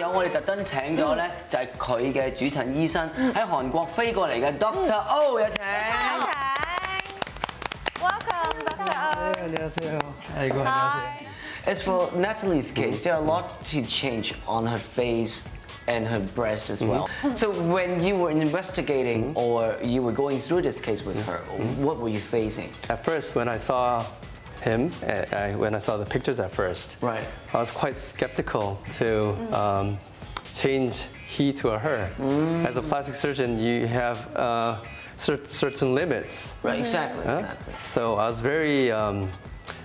友，我哋特登請咗咧，就係佢嘅主診醫生喺韓國飛過嚟嘅 Dr. O， 有請。Welcome, Dr. O. 안녕하세요. 아이고, 안녕하세요. As for Natalie's case, there are a lot to change on her face and her breast as well. So when you were investigating or you were going through this case with her, what were you facing? At first, when I saw him, when I saw the pictures at first, Right. I was quite skeptical to change he to a her. As a plastic surgeon, you have certain limits. Right, exactly. So I was very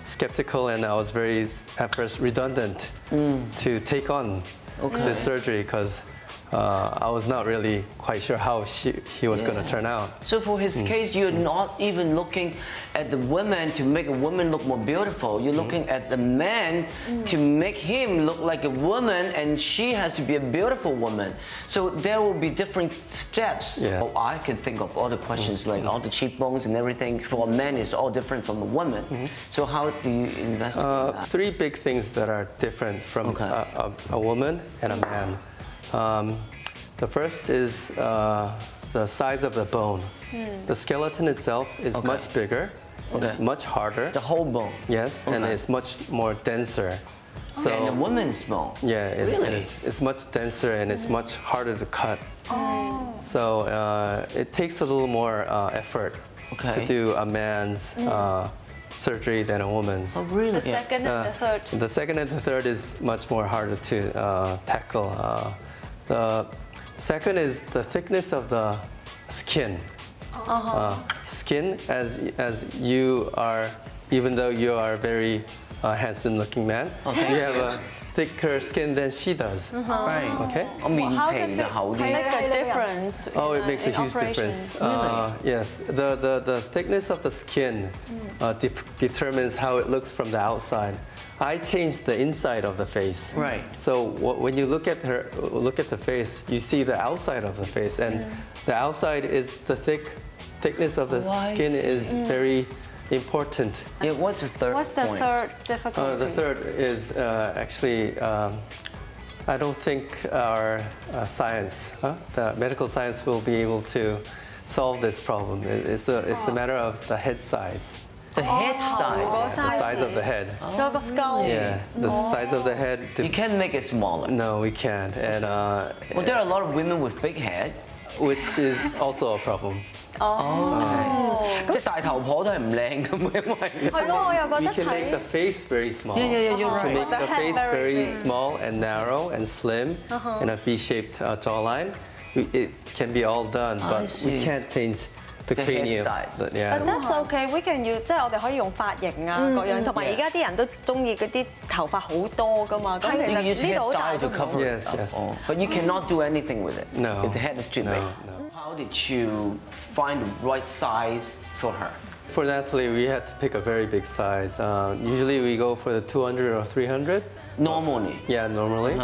skeptical, and I was very, at first, redundant to take on this surgery because I was not really quite sure how he was going to turn out. So for his case, you're not even looking at the woman to make a woman look more beautiful. You're looking at the man to make him look like a woman, and she has to be a beautiful woman. So there will be different steps. Yeah. Oh, I can think of all the questions like all the cheekbones and everything. For a man, is all different from a woman. So how do you investigate that? Three big things that are different from a woman and a man. The first is the size of the bone. The skeleton itself is much bigger. It's much harder. The whole bone. Yes, and it's much more denser. So And the woman's bone. yeah, Really? it's much denser and it's much harder to cut. So it takes a little more effort to do a man's surgery than a woman's. Oh, really? The second and the third. The second and the third is much more harder to tackle. The second is the thickness of the skin. Skin, as you are, even though you are a very handsome-looking man, you have a thicker skin than she does. Right. Okay. How does it make a difference? Oh, it makes a huge difference. Yes, the thickness of the skin determines how it looks from the outside. I changed the inside of the face. Right. So when you look at the face, you see the outside of the face, and the outside is the thickness of the skin is very important. Yeah, what's the third What's the point? third difficulty? The third is actually, I don't think our science, the medical science, will be able to solve this problem. It's a matter of the head size. The head size. The size of the head. The skull. Yeah, the size of the head. You can't make it smaller. No, we can't. And Well, there are a lot of women with big head. which is also a problem. 即係大頭婆都係唔靚咁，因為係咯，我又覺 You 得 can make the 睇 face very small. Yeah, you're To right. make The the head face very very big. small and narrow and slim and a V-shaped jawline, it can be all done, but see. we can't change the The head cranium. size. But But yeah. that's okay. We can use 即係我哋可以用髮型啊各樣，同埋而家啲人都中意嗰啲頭髮好多噶嘛。咁 You can use 其實呢度好大 hairstyle to 都唔 cover Yes, it up. yes. Oh. But you cannot do anything with it. No. If the head is too big. No. How did you find the right size for her? For Natalie, we had to pick a very big size. Usually we go for the 200 or 300. Normally. Yeah, normally.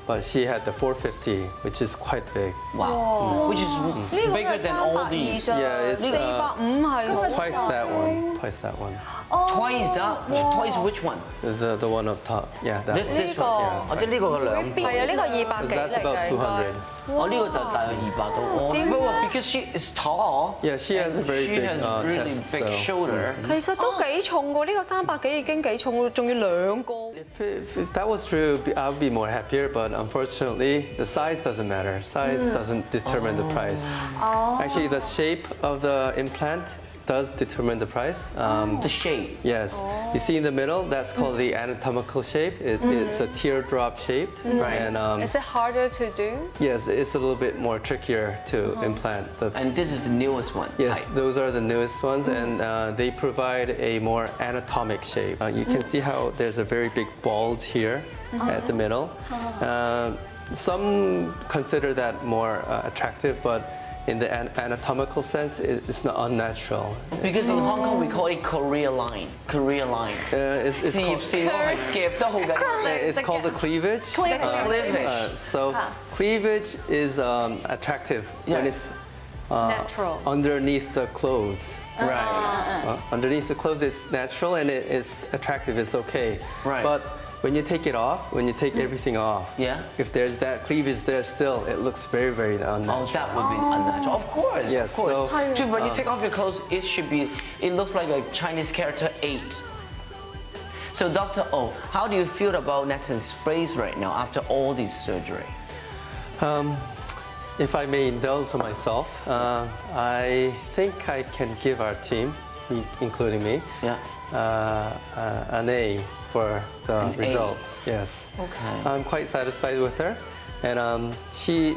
But she had the 450, which is quite big. Wow. Which is 呢個 bigger than all these. Yeah, it's 450係 twice that one. Twice that one. Twice that? Twice which one? The one up top. Yeah, that one. This 呢 one. 個 或者呢個嘅兩邊。係啊，呢個200 幾 That's 嚟 about 嘅應 200. 該。我呢個就大約200到。哦，because she is tall. Yeah, she has a very She big has a really chest. big So. shoulder. 其實都幾重㗎，呢個300幾已經幾重喎，仲要兩個。 If that was true, I would be more happier. But unfortunately, the size doesn't matter. Size doesn't determine the price. Actually, the shape of the implant does determine the price. The shape. Yes. You see in the middle, that's called the anatomical shape. It's a teardrop shaped. And Is it harder to do? yes, it's a little bit more trickier to implant. And this is the newest one. Yes, type. those are the newest ones, and they provide a more anatomic shape. You can see how there's a very big bulge here at the middle. Some consider that more attractive, but in the anatomical sense, it's not unnatural. Because in Hong Kong we call it Korea line. Korea line. It's 事業 called, 線我係夾得好緊要。 it's called the cleavage. Cleavage. So cleavage is attractive when it's Natural. underneath the clothes. Right. Underneath the clothes, it's natural and it's attractive. It's okay. Right. But when you take it off, when you take everything off, Yeah. if there's that cleavage there still, it looks very, very unnatural. Oh, that would be unnatural. Of course, Yes, of course. so- Dude, when you take off your clothes, it looks like a Chinese character 8. So, Dr. O, how do you feel about Nathan's face right now after all this surgery? If I may indulge myself, I think I can give our team, including me, Yeah. an A for the An A. results. Yes. Okay. I'm quite satisfied with her, and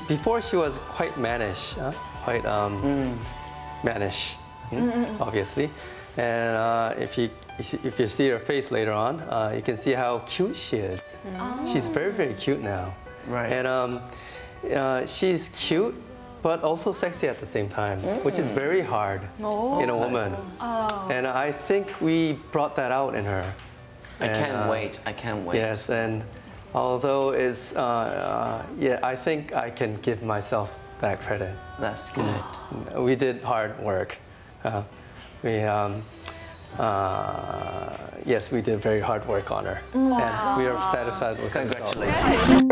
before she was quite mannish, mannish, obviously, and if you see her face later on, you can see how cute she is. She's very, very cute now. Right. And she's cute, but also sexy at the same time, which is very hard in a woman. And I think we brought that out in her. I can't wait. I can't wait. Yes, and although it's, yeah, I think I can give myself that credit. That's good. We did hard work. Yes, we did very hard work on her. And we are satisfied with the results. Congratulations.